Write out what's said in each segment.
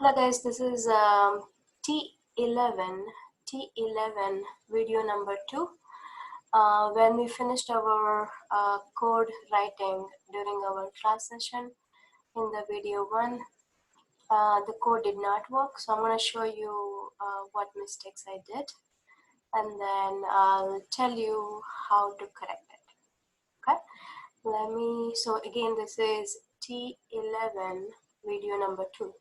Hello guys, this is T11 video number 2. When we finished our code writing during our class session in the video 1, the code did not work, so I'm going to show you what mistakes I did, and then I'll tell you how to correct it. Okay, so again, this is T11 video number 2.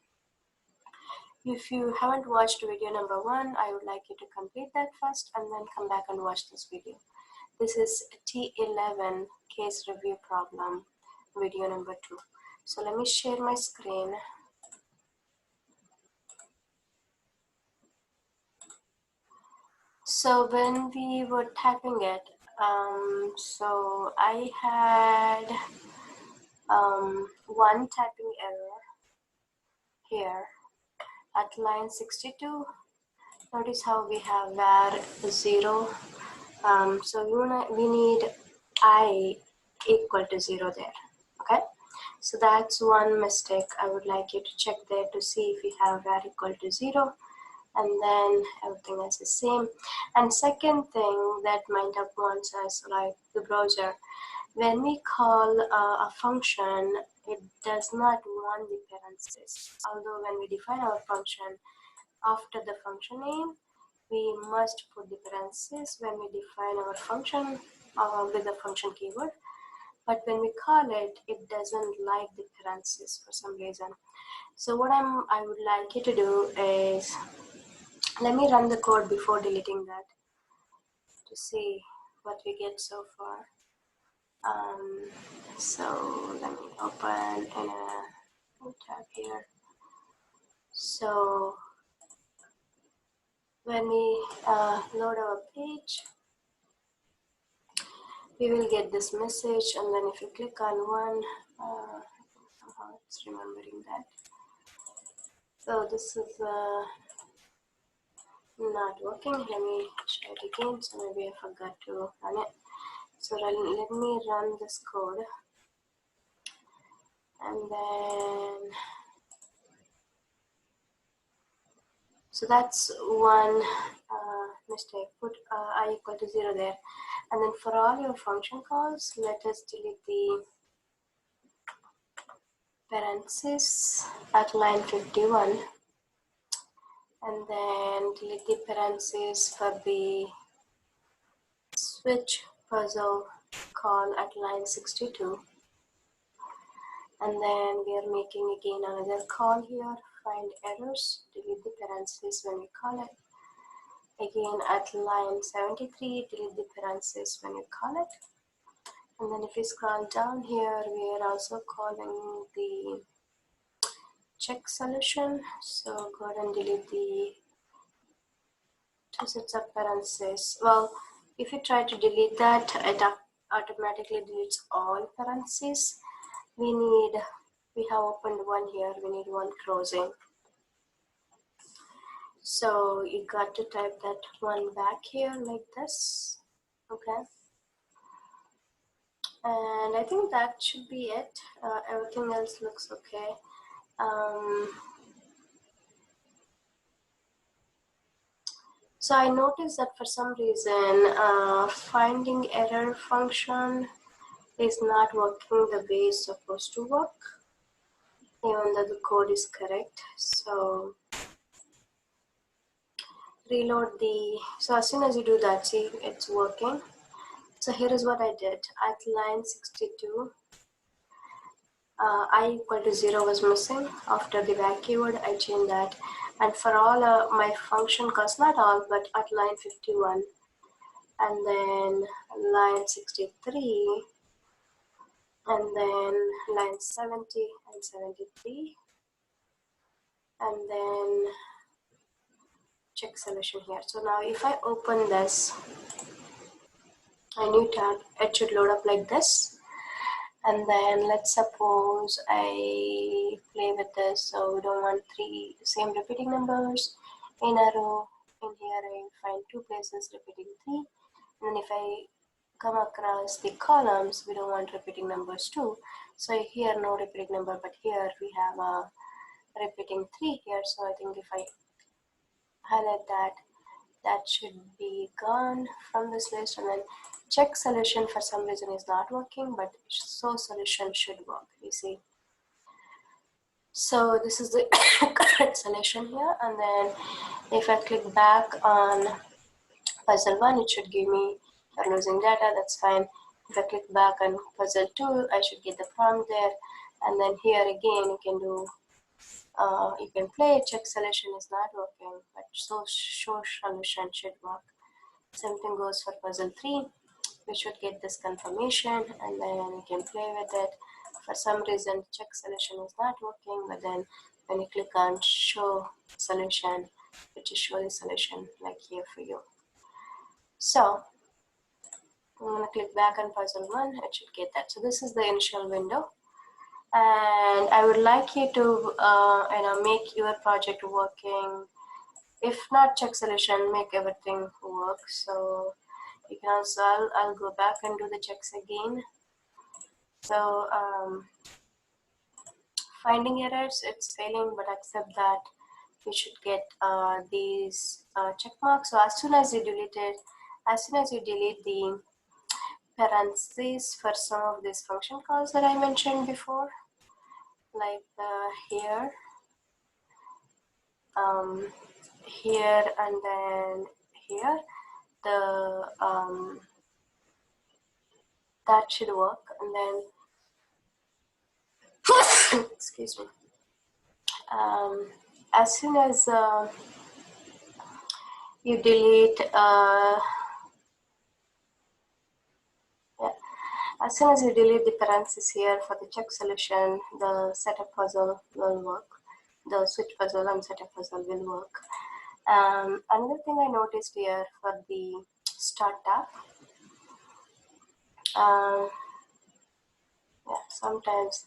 If you haven't watched video number 1, I would like you to complete that first and then come back and watch this video. This is T11 Case Review Problem, video number 2. So let me share my screen. So when we were typing it, so I had one typing error here at line 62. Notice how we have var 0. So we need I equal to 0 there. Okay, so that's one mistake. I would like you to check there to see if we have var equal to 0, and then everything else is same. And second thing that might have wants us, like the browser, when we call a function, it does not want the parentheses. Although when we define our function, after the function name, we must put the parentheses when we define our function with the function keyword. But when we call it, it doesn't like the parentheses for some reason. So what I would like you to do is, let me run the code before deleting that to see what we get so far. So let me open in a new tab here. So when we load our page, we will get this message, and then if you click on one, somehow it's remembering that. So this is not working. Let me try it again. So maybe I forgot to run it. So let me run this code, and then so that's one mistake. Put I equal to 0 there, and then for all your function calls, let us delete the parentheses at line 51, and then delete the parentheses for the switch puzzle call at line 62. And then we are making again another call here, find errors, delete the parentheses when we call it. Again at line 73, delete the parentheses when you call it. And then if you scroll down here, we are also calling the check solution. So go ahead and delete the 2 sets of parentheses. Well, if you try to delete that, it automatically deletes all parentheses. We have opened one here, we need one closing. So you got to type that one back here like this. Okay. And I think that should be it. Everything else looks okay. So I noticed that for some reason, finding error function is not working the way it's supposed to work, even though the code is correct. So reload so as soon as you do that, see, it's working. So here is what I did. At line 62, I equal to 0 was missing. After the var keyword, I changed that. And for all my function calls, not all, but at line 51, and then line 63, and then line 70 and 73, and then check solution here. So now if I open this, a new tab, it should load up like this. And then let's suppose I play with this. So we don't want 3 same repeating numbers in a row. In here I find 2 places repeating 3. And then if I come across the columns, we don't want repeating numbers too. So here no repeating number, but here we have a repeating 3 here. So I think if I highlight that, that should be gone from this list. And then check solution for some reason is not working, but show solution should work, you see. So this is the correct solution here. And then if I click back on puzzle 1, it should give me you're losing data, that's fine. If I click back on puzzle 2, I should get the prompt there. And then here again, you can do, you can play, check solution is not working, but show solution should work. Same thing goes for puzzle 3. We should get this confirmation, and then you can play with it. For some reason, check solution is not working, but then when you click on show solution, it will show the solution like here for you. So I'm going to click back on puzzle 1, it should get that. So this is the initial window, and I would like you to make your project working. If not check solution, make everything work. So you can also, I'll go back and do the checks again. So finding errors, it's failing, but accept that you should get these check marks. So as soon as you delete it, as soon as you delete the parentheses for some of these function calls that I mentioned before, like here, here, and then here, the that should work. And then excuse me, as soon as you delete as soon as you delete the parentheses here for the check solution, the setup puzzle will work. The switch puzzle and setup puzzle will work. Another thing I noticed here for the start tab, sometimes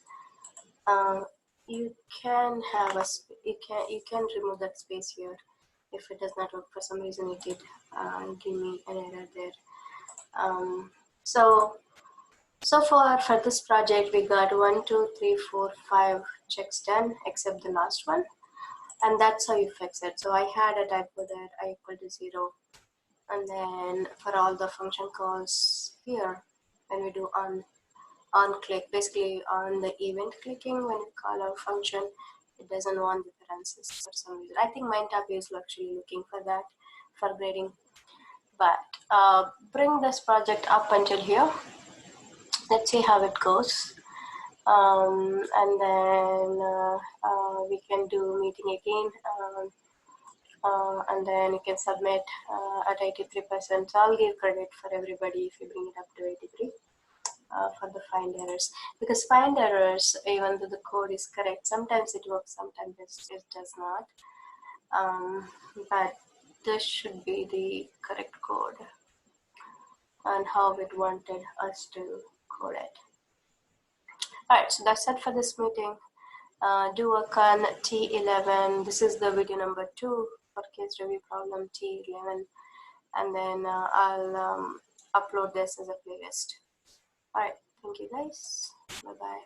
you can have a you can remove that space here if it does not work for some reason. It did give me an error there. So far for this project, we got 1, 2, 3, 4, 5 checks done, except the last one, and that's how you fix it. So I had a typo there, I equal to 0, and then for all the function calls here, when we do on click, basically on the event clicking, when you call our function, it doesn't want the parentheses for some reason. I think MindTap is actually looking for that for grading. But bring this project up until here. Let's see how it goes. And then we can do meeting again. And then you can submit at 83%. So I'll give credit for everybody if you bring it up to 83 for the find errors. Because find errors, even though the code is correct, sometimes it works, sometimes it does not. But this should be the correct code and how it wanted us to code it. Alright, so that's it for this meeting. Do work on T11. This is the video number 2 for case review problem T11, and then I'll upload this as a playlist. Alright, thank you guys. Bye bye.